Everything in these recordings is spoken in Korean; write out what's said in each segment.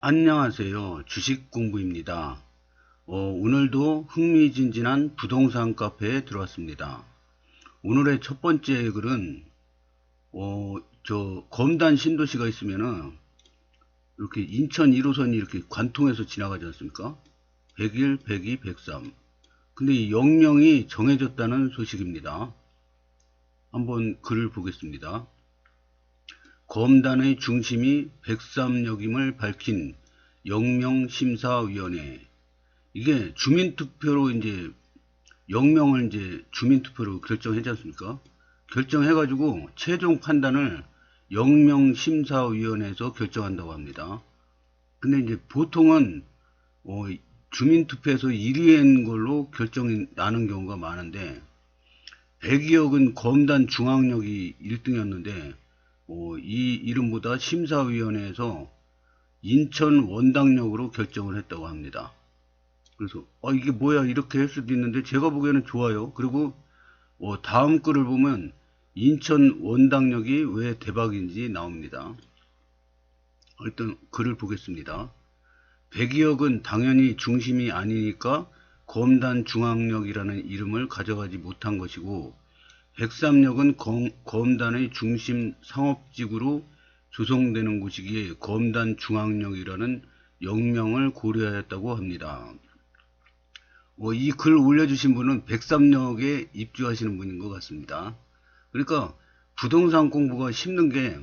안녕하세요. 주식공부입니다. 오늘도 흥미진진한 부동산 카페에 들어왔습니다. 오늘의 첫 번째 글은, 검단 신도시가 있으면은, 이렇게 인천 1호선이 이렇게 관통해서 지나가지 않습니까? 101, 102, 103. 근데 이 역명이 정해졌다는 소식입니다. 한번 글을 보겠습니다. 검단의 중심이 103역임을 밝힌 역명심사위원회. 이게 주민투표로 이제 역명을 이제 주민투표로 결정하지 않습니까? 결정해가지고 최종 판단을 역명심사위원회에서 결정한다고 합니다. 근데 이제 보통은 어, 주민투표에서 1위인 걸로 결정이 나는 경우가 많은데 102역은 검단 중앙역이 1등이었는데 이 이름보다 심사위원회에서 인천 원당역으로 결정을 했다고 합니다. 그래서 이게 뭐야 이렇게 할 수도 있는데 제가 보기에는 좋아요. 그리고 다음 글을 보면 인천 원당역이 왜 대박인지 나옵니다. 일단 글을 보겠습니다. 102역은 당연히 중심이 아니니까 검단 중앙역이라는 이름을 가져가지 못한 것이고 103역은 검단의 중심 상업지구로 조성되는 곳이기에 검단 중앙역이라는 역명을 고려하였다고 합니다. 이 글 올려주신 분은 103역에 입주하시는 분인 것 같습니다. 그러니까 부동산 공부가 힘든 게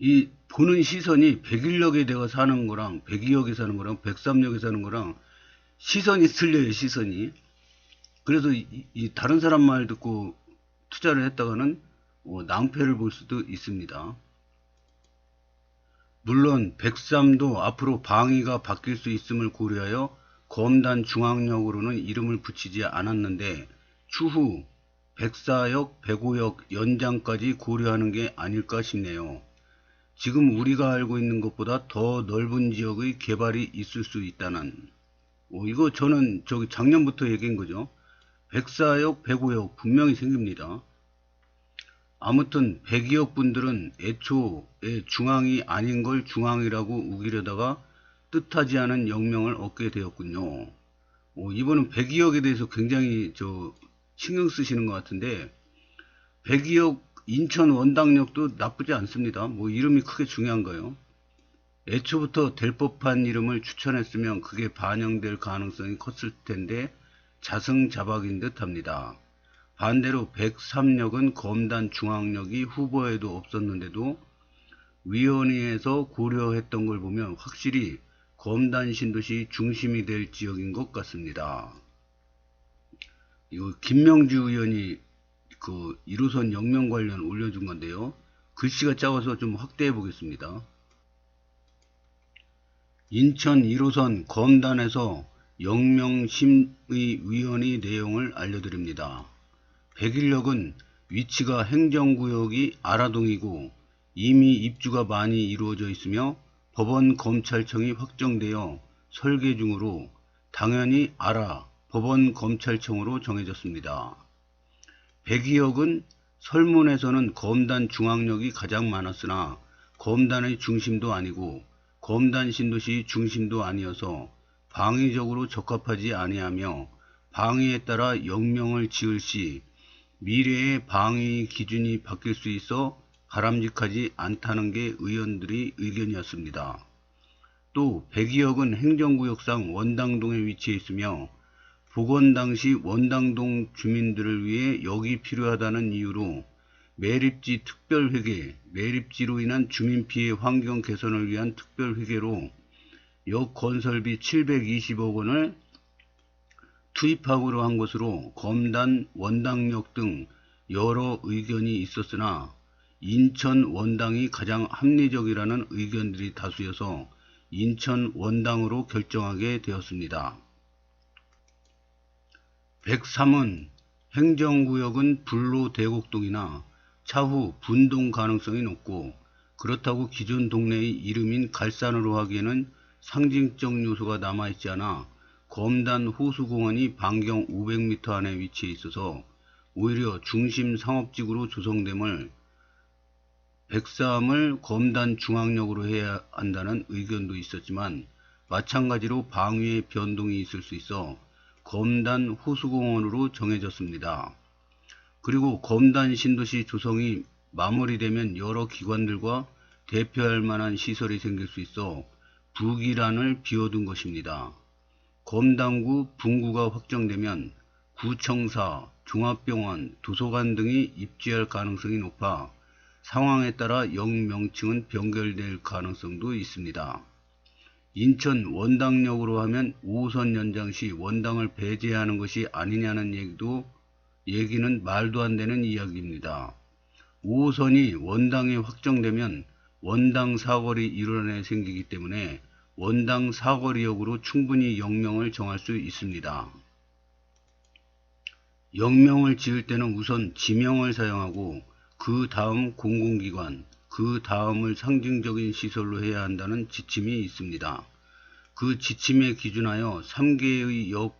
이 보는 시선이 101역에 내가 사는 거랑 102역에 사는 거랑 103역에 사는 거랑 시선이 틀려요, 시선이. 그래서 이 다른 사람 말 듣고 투자를 했다가는 낭패를 볼 수도 있습니다. 물론 103도 앞으로 방위가 바뀔 수 있음을 고려하여 검단 중앙역으로는 이름을 붙이지 않았는데 추후 104역, 105역 연장까지 고려하는 게 아닐까 싶네요. 지금 우리가 알고 있는 것보다 더 넓은 지역의 개발이 있을 수 있다는 이거 저는 작년부터 얘기한 거죠. 104역, 105역 분명히 생깁니다. 아무튼 102역 분들은 애초에 중앙이 아닌 걸 중앙이라고 우기려다가 뜻하지 않은 역명을 얻게 되었군요. 이번은 102역에 대해서 굉장히 신경 쓰시는 것 같은데 102역 인천 원당역도 나쁘지 않습니다. 이름이 크게 중요한가요? 애초부터 될 법한 이름을 추천했으면 그게 반영될 가능성이 컸을 텐데 자승자박인 듯 합니다. 반대로 103역은 검단 중앙역이 후보에도 없었는데도 위원회에서 고려했던 걸 보면 확실히 검단 신도시 중심이 될 지역인 것 같습니다. 이거 김명주 의원이 그 1호선 역명 관련 올려준 건데요. 글씨가 작아서 좀 확대해 보겠습니다. 인천 1호선 검단에서 역명심의위원회 내용을 알려드립니다. 101역은 위치가 행정구역이 아라동이고 이미 입주가 많이 이루어져 있으며 법원 검찰청이 확정되어 설계 중으로 당연히 법원 검찰청으로 정해졌습니다. 102역은 설문에서는 검단 중앙역이 가장 많았으나 검단의 중심도 아니고 검단 신도시 중심도 아니어서 방위적으로 적합하지 아니하며 방위에 따라 역명을 지을 시 미래의 방위 기준이 바뀔 수 있어 바람직하지 않다는 게 의원들의 의견이었습니다. 또 102역은 행정구역상 원당동에 위치해 있으며 복원 당시 원당동 주민들을 위해 역이 필요하다는 이유로 매립지 특별회계, 매립지로 인한 주민피해 환경 개선을 위한 특별회계로 역 건설비 720억 원을 투입하기로 한 것으로 검단, 원당역 등 여러 의견이 있었으나 인천 원당이 가장 합리적이라는 의견들이 다수여서 인천 원당으로 결정하게 되었습니다. 103은 행정구역은 불로 대곡동이나 차후 분동 가능성이 높고 그렇다고 기존 동네의 이름인 갈산으로 하기에는 상징적 요소가 남아있지 않아 검단 호수공원이 반경 500m 안에 위치해 있어서 오히려 중심 상업지구로 조성됨을 백사암을 검단 중앙역으로 해야 한다는 의견도 있었지만 마찬가지로 방위의 변동이 있을 수 있어 검단 호수공원으로 정해졌습니다. 그리고 검단 신도시 조성이 마무리되면 여러 기관들과 대표할 만한 시설이 생길 수 있어 부기란을 비워둔 것입니다. 검단구 분구가 확정되면 구청사, 종합병원, 도서관 등이 입주할 가능성이 높아 상황에 따라 역명칭은 변경될 가능성도 있습니다. 인천 원당역으로 하면 5호선 연장 시 원당을 배제하는 것이 아니냐는 얘기는 말도 안 되는 이야기입니다. 5호선이 원당에 확정되면 원당 사거리 일원에 생기기 때문에 원당 사거리역으로 충분히 역명을 정할 수 있습니다. 역명을 지을 때는 우선 지명을 사용하고 그 다음 공공기관, 그 다음을 상징적인 시설로 해야 한다는 지침이 있습니다. 그 지침에 기준하여 3개의 역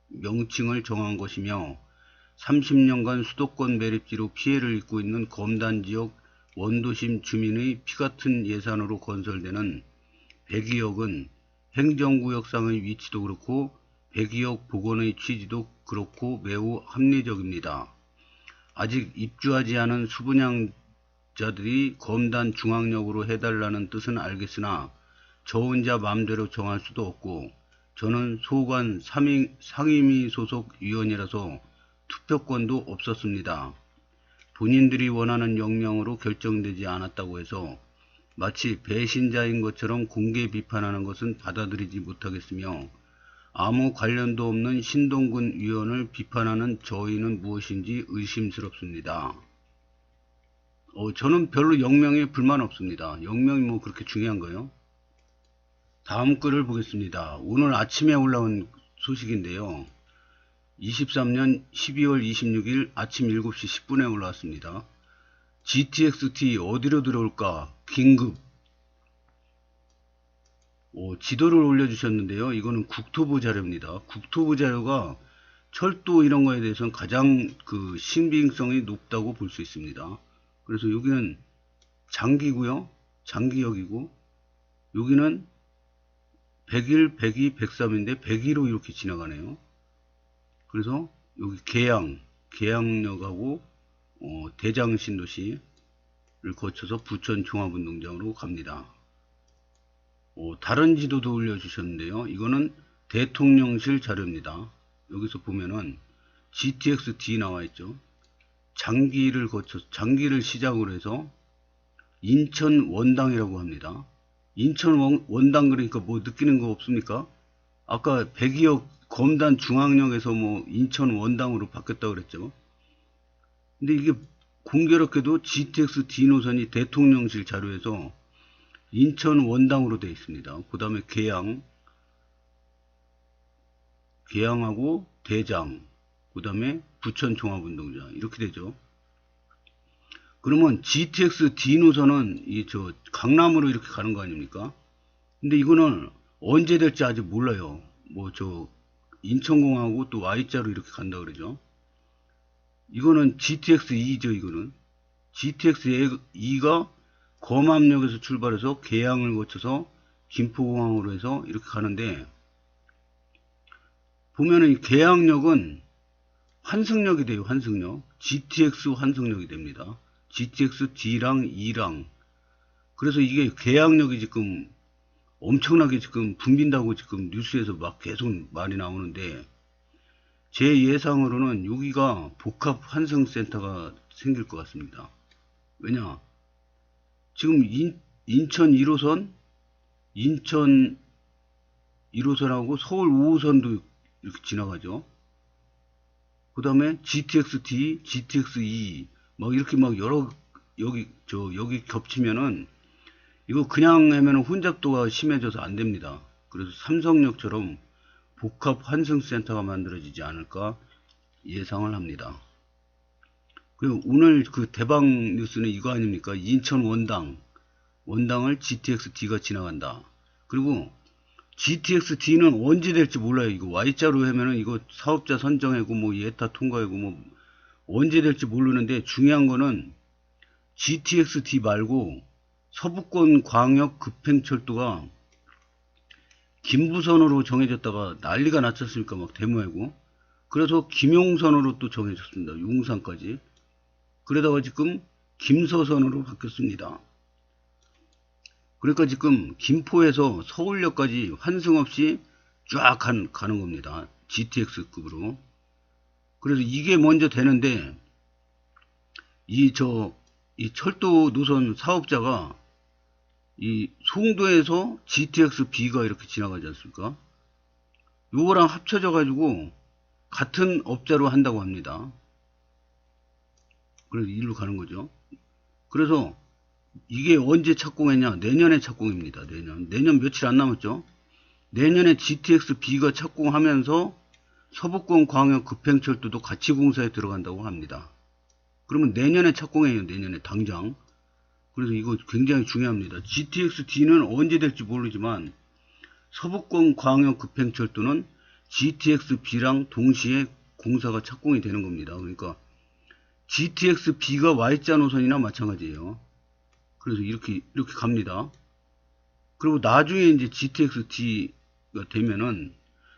명칭을 정한 것이며 30년간 수도권 매립지로 피해를 입고 있는 검단지역 원도심 주민의 피같은 예산으로 건설되는 백이역은 행정구역상의 위치도 그렇고 백이역 복원의 취지도 그렇고 매우 합리적입니다. 아직 입주하지 않은 수분양자들이 검단 중앙역으로 해달라는 뜻은 알겠으나 저 혼자 마음대로 정할 수도 없고 저는 소관 상임위 소속 위원이라서 투표권도 없었습니다. 본인들이 원하는 역명으로 결정되지 않았다고 해서 마치 배신자인 것처럼 공개 비판하는 것은 받아들이지 못하겠으며 아무 관련도 없는 신동근 위원을 비판하는 저희는 무엇인지 의심스럽습니다. 저는 별로 역명에 불만 없습니다. 역명이 뭐 그렇게 중요한가요? 다음 글을 보겠습니다. 오늘 아침에 올라온 소식인데요. 23년 12월 26일 아침 7시 10분에 올라왔습니다. GTX-T 어디로 들어올까? 긴급. 지도를 올려주셨는데요. 이거는 국토부 자료입니다. 국토부 자료가 철도 이런 거에 대해서는 가장 신빙성이 높다고 볼 수 있습니다. 그래서 여기는 장기고요. 장기역이고 여기는 101, 102, 103인데 102로 이렇게 지나가네요. 그래서 여기 계양역하고 대장신도시를 거쳐서 부천 종합운동장으로 갑니다. 다른 지도도 올려주셨는데요. 이거는 대통령실 자료입니다. 여기서 보면은 GTX-D 나와 있죠. 장기를 거쳐서 장기를 시작으로 해서 인천 원당이라고 합니다. 인천 원당 그러니까 뭐 느끼는 거 없습니까? 아까 백이역 검단 중앙역에서 뭐 인천 원당으로 바뀌었다고 그랬죠. 근데 이게 공교롭게도 GTX-D 노선이 대통령실 자료에서 인천 원당으로 되어 있습니다. 그 다음에 계양하고 대장, 그 다음에 부천 종합운동장 이렇게 되죠. 그러면 GTX-D 노선은 강남으로 이렇게 가는 거 아닙니까? 근데 이거는 언제 될지 아직 몰라요. 인천공항하고 또 Y자로 이렇게 간다 그러죠. 이거는 GTX-E죠. 이거는 GTX-E가 검암역에서 출발해서 계양을 거쳐서 김포공항으로 해서 이렇게 가는데 보면은 이 계양역은 환승역이 돼요. 환승역. GTX 환승역이 됩니다. GTX-D랑 E랑. 그래서 이게 계양역이 지금 엄청나게 지금 붐빈다고 지금 뉴스에서 막 계속 말이 나오는데 제 예상으로는 여기가 복합 환승센터가 생길 것 같습니다. 왜냐? 지금 인천 1호선, 인천 1호선하고 서울 5호선도 이렇게 지나가죠. 그 다음에 GTX-D, GTX-E, 막 이렇게 막 여기 겹치면은, 이거 그냥 하면은 혼잡도가 심해져서 안 됩니다. 그래서 삼성역처럼 복합 환승센터가 만들어지지 않을까 예상을 합니다. 그리고 오늘 대박 뉴스는 이거 아닙니까? 인천 원당을 GTX-D가 지나간다. 그리고 GTX-D는 언제 될지 몰라요. 이거 Y자로 하면은 이거 사업자 선정하고 뭐 예타 통과하고 뭐 언제 될지 모르는데 중요한 거는 GTX-D 말고 서부권 광역 급행철도가 김부선으로 정해졌다가 난리가 났지 않습니까? 막 데모하고. 그래서 김용선으로 또 정해졌습니다. 용산까지. 그러다가 지금 김서선으로 바뀌었습니다. 그러니까 지금 김포에서 서울역까지 환승 없이 쫙 가는 겁니다. GTX급으로. 그래서 이게 먼저 되는데 이 철도 노선 사업자가 이 송도에서 GTX-B가 이렇게 지나가지 않습니까? 요거랑 합쳐져 가지고 같은 업자로 한다고 합니다. 그래서 일로 가는 거죠. 그래서 이게 언제 착공했냐? 내년에 착공입니다. 내년 며칠 안 남았죠? 내년에 GTX-B가 착공하면서 서부권 광역 급행철도도 같이 공사에 들어간다고 합니다. 그러면 내년에 착공해요. 내년에 당장. 그래서 이거 굉장히 중요합니다. GTX-D는 언제 될지 모르지만 서부권 광역 급행철도는 GTX-B랑 동시에 공사가 착공이 되는 겁니다. 그러니까 GTX-B가 Y자 노선이나 마찬가지예요. 그래서 이렇게 갑니다. 그리고 나중에 이제 GTX-D가 되면은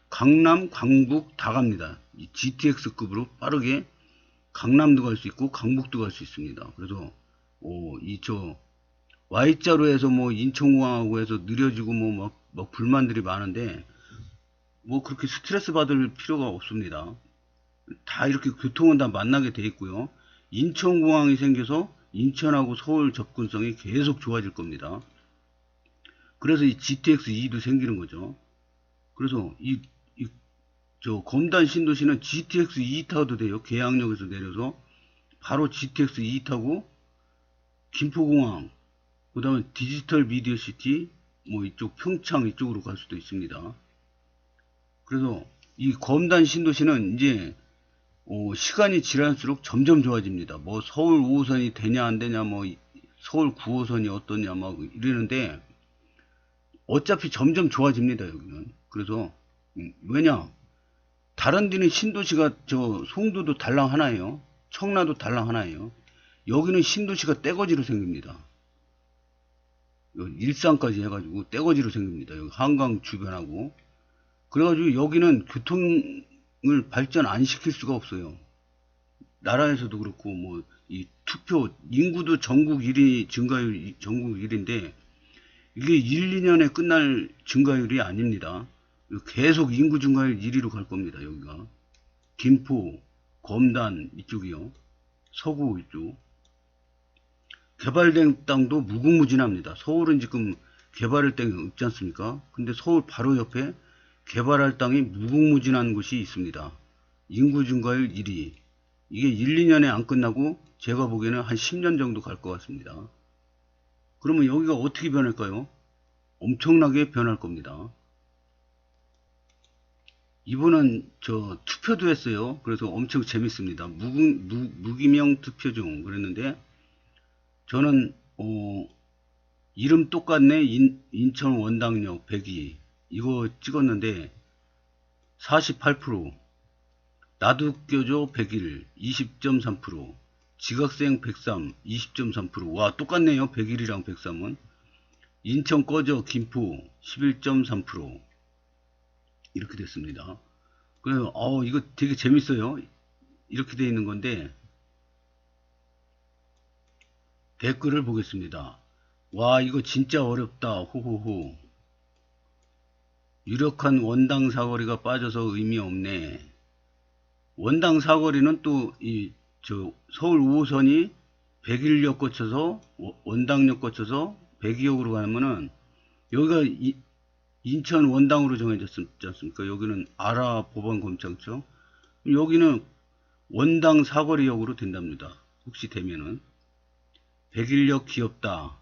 강남, 강북 다 갑니다. 이 GTX급으로 빠르게 강남도 갈 수 있고 강북도 갈 수 있습니다. 그래서 Y자로 해서 뭐 인천공항하고 해서 느려지고 뭐 막 불만들이 많은데 뭐 그렇게 스트레스 받을 필요가 없습니다. 다 이렇게 교통은 다 만나게 돼 있고요. 인천공항이 생겨서 인천하고 서울 접근성이 계속 좋아질 겁니다. 그래서 이 GTX-E도 생기는 거죠. 그래서 검단 신도시는 GTX-E 타도 돼요. 계양역에서 내려서 바로 GTX-E 타고 김포공항, 그 다음에 디지털 미디어 시티, 뭐 이쪽 평창 이쪽으로 갈 수도 있습니다. 그래서 이 검단 신도시는 이제 시간이 지날수록 점점 좋아집니다. 뭐 서울 5호선이 되냐 안 되냐, 뭐 서울 9호선이 어떠냐 막 이러는데 어차피 점점 좋아집니다. 여기는. 그래서 왜냐, 다른 데는 신도시가 송도도 달랑 하나예요. 청라도 달랑 하나예요. 여기는 신도시가 떼거지로 생깁니다. 일산까지 해가지고 떼거지로 생깁니다. 여기 한강 주변하고. 그래가지고 여기는 교통을 발전 안 시킬 수가 없어요. 나라에서도 그렇고 뭐 이 투표 인구도 전국 1위 증가율 전국 1위인데 이게 1, 2년에 끝날 증가율이 아닙니다. 계속 인구 증가율 1위로 갈 겁니다. 여기가 김포, 검단 이쪽이요. 서구 이쪽. 개발된 땅도 무궁무진합니다. 서울은 지금 개발할 땅이 없지 않습니까? 근데 서울 바로 옆에 개발할 땅이 무궁무진한 곳이 있습니다. 인구 증가율 1위. 이게 1, 2년에 안 끝나고 제가 보기에는 한 10년 정도 갈 것 같습니다. 그러면 여기가 어떻게 변할까요? 엄청나게 변할 겁니다. 이번은 투표도 했어요. 그래서 엄청 재밌습니다. 무기명 투표 중 그랬는데 저는 이름 똑같네 인천 원당역 102 이거 찍었는데 48%, 나도 껴줘 101 20.3%, 지각생 103 20.3%. 와, 똑같네요. 101이랑 103은. 인천 꺼져 김포 11.3% 이렇게 됐습니다. 그래서 이거 되게 재밌어요. 이렇게 돼 있는 건데 댓글을 보겠습니다. 와, 이거 진짜 어렵다. 호호호. 유력한 원당 사거리가 빠져서 의미 없네. 원당 사거리는 또 서울 5호선이 백일역 거쳐서 원당역 거쳐서 백이역으로 가면은 여기가 인천 원당으로 정해졌지 않습니까? 여기는 아라 법원검찰청. 여기는 원당 사거리역으로 된답니다. 혹시 되면은. 백일역 귀엽다.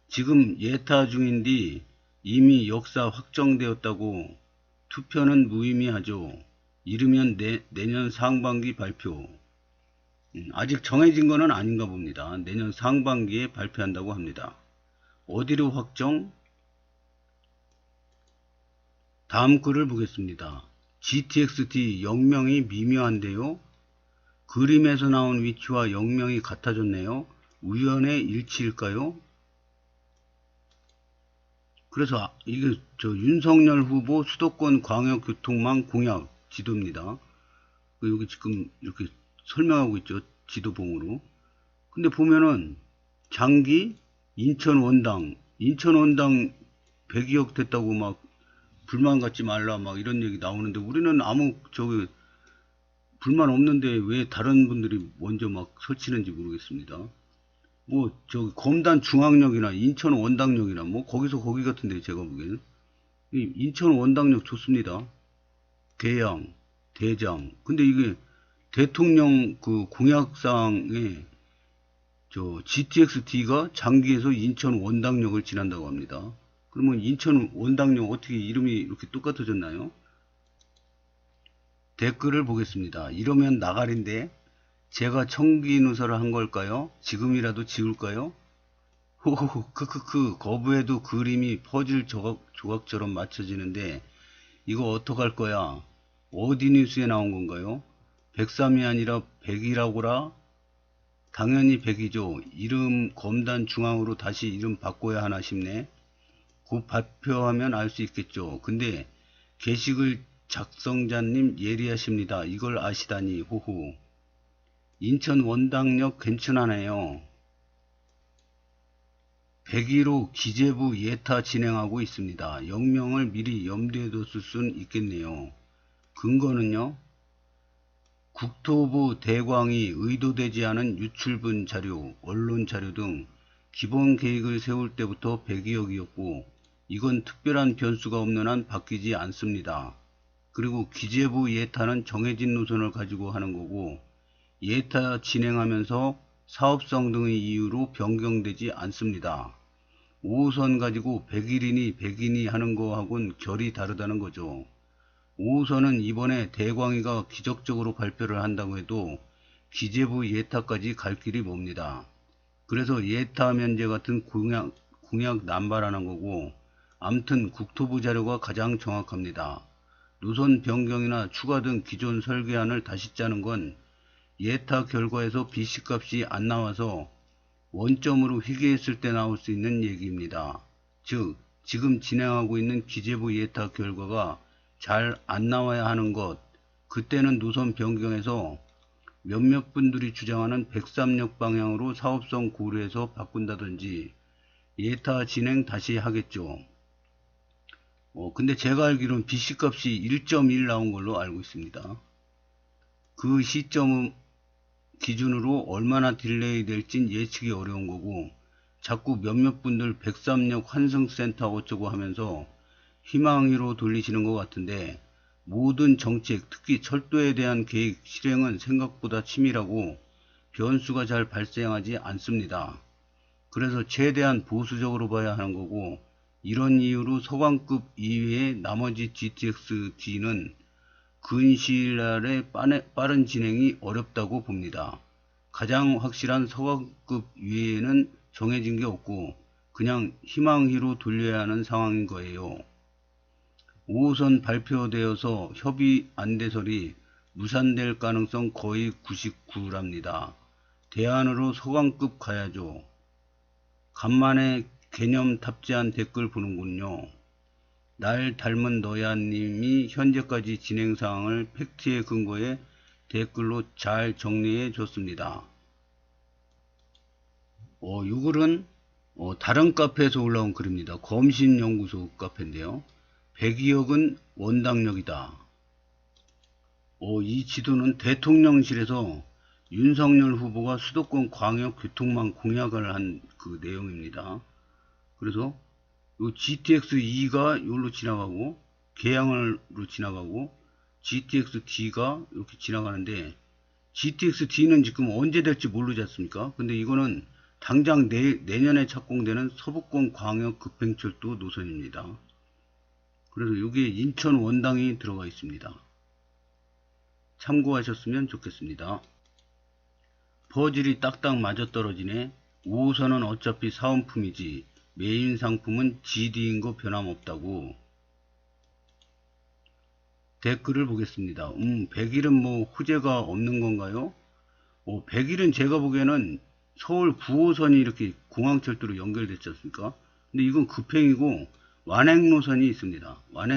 지금 예타 중인데 이미 역사 확정되었다고. 투표는 무의미하죠. 이르면 내년 상반기 발표. 아직 정해진 거는 아닌가 봅니다. 내년 상반기에 발표한다고 합니다. 어디로 확정? 다음 글을 보겠습니다. GTX-D 역명이 미묘한데요. 그림에서 나온 위치와 역명이 같아졌네요. 우연의 일치일까요? 그래서 이게 윤석열 후보 수도권 광역교통망 공약 지도입니다. 여기 지금 이렇게 설명하고 있죠. 지도봉으로. 근데 보면은 장기 인천 원당 102억 됐다고 막 불만 갖지 말라 막 이런 얘기 나오는데 우리는 아무 불만 없는데 왜 다른 분들이 먼저 막 설치는지 모르겠습니다. 뭐 검단 중앙역이나 인천 원당역이나 뭐 거기서 거기 같은데 제가 보기에는 인천 원당역 좋습니다. 계양, 대장. 근데 이게 대통령 그 공약상에 GTX-D가 장기에서 인천 원당역을 지난다고 합니다. 그러면 인천 원당역 어떻게 이름이 이렇게 똑같아졌나요? 댓글을 보겠습니다. 이러면 나가린데 제가 청기 누설을 한 걸까요? 지금이라도 지울까요? 호호호 크크크 거부해도 그림이 퍼즐 조각처럼 맞춰지는데 이거 어떡할 거야? 어디 뉴스에 나온 건가요? 103이 아니라 100이라고라? 당연히 100이죠. 이름 검단 중앙으로 다시 이름 바꿔야 하나 싶네. 곧 발표하면 알 수 있겠죠. 근데 게시글 작성자님 예리하십니다. 이걸 아시다니 호호. 인천 원당역 괜찮아네요. 101호 기재부 예타 진행하고 있습니다. 영명을 미리 염두에 뒀을 순 있겠네요. 근거는요? 국토부 대광이 의도되지 않은 유출분 자료, 언론 자료 등 기본 계획을 세울 때부터 102억이었고 이건 특별한 변수가 없는 한 바뀌지 않습니다. 그리고 기재부 예타는 정해진 노선을 가지고 하는 거고 예타 진행하면서 사업성 등의 이유로 변경되지 않습니다. 5호선 가지고 100일이니 100이니 하는 거하고는 결이 다르다는 거죠. 5호선은 이번에 대광이가 기적적으로 발표를 한다고 해도 기재부 예타까지 갈 길이 멉니다. 그래서 예타 면제 같은 공약 남발하는 거고 암튼 국토부 자료가 가장 정확합니다. 노선 변경이나 추가 등 기존 설계안을 다시 짜는 건 예타 결과에서 BC값이 안 나와서 원점으로 회귀했을 때 나올 수 있는 얘기입니다. 즉 지금 진행하고 있는 기재부 예타 결과가 잘 안 나와야 하는 것, 그때는 노선 변경해서 몇몇 분들이 주장하는 103역 방향으로 사업성 고려해서 바꾼다든지 예타 진행 다시 하겠죠. 근데 제가 알기로는 BC값이 1.1 나온 걸로 알고 있습니다. 그 시점 기준으로 얼마나 딜레이 될진 예측이 어려운 거고 자꾸 몇몇 분들 103역 환승센터 어쩌고 하면서 희망으로 돌리시는 것 같은데 모든 정책, 특히 철도에 대한 계획 실행은 생각보다 치밀하고 변수가 잘 발생하지 않습니다. 그래서 최대한 보수적으로 봐야 하는 거고 이런 이유로 서강급 이외의 나머지 GTX-D는 근시일 내에 빠른 진행이 어렵다고 봅니다. 가장 확실한 서강급 위에는 정해진 게 없고 그냥 희망희로 돌려야 하는 상황인 거예요. 5호선 발표되어서 협의 안돼설이 무산될 가능성 거의 99랍니다. 대안으로 서강급 가야죠. 간만에 개념 탑재한 댓글 보는군요. 날 닮은 너야님이 현재까지 진행 사항을 팩트에 근거해 댓글로 잘 정리해 줬습니다. 이 글은 다른 카페에서 올라온 글입니다. 검신연구소 카페인데요. 102억은 원당역이다. 이 지도는 대통령실에서 윤석열 후보가 수도권 광역교통망 공약을 한 그 내용입니다. 그래서 요 GTX-E가 여기로 지나가고 계양으로 지나가고 GTX-D가 이렇게 지나가는데 GTX-D는 지금 언제 될지 모르지 않습니까? 근데 이거는 당장 내년에 착공되는 서부권 광역 급행철도 노선입니다. 그래서 여기에 인천 원당이 들어가 있습니다. 참고하셨으면 좋겠습니다. 퍼즐이 딱딱 맞아떨어지네. 5호선은 어차피 사은품이지 메인 상품은 GD인 거 변함없다고. 댓글을 보겠습니다. 100일은 뭐 호재가 없는 건가요? 100일은 제가 보기에는 서울 9호선이 이렇게 공항철도로 연결됐지 않습니까? 근데 이건 급행이고 완행 노선이 있습니다. 완행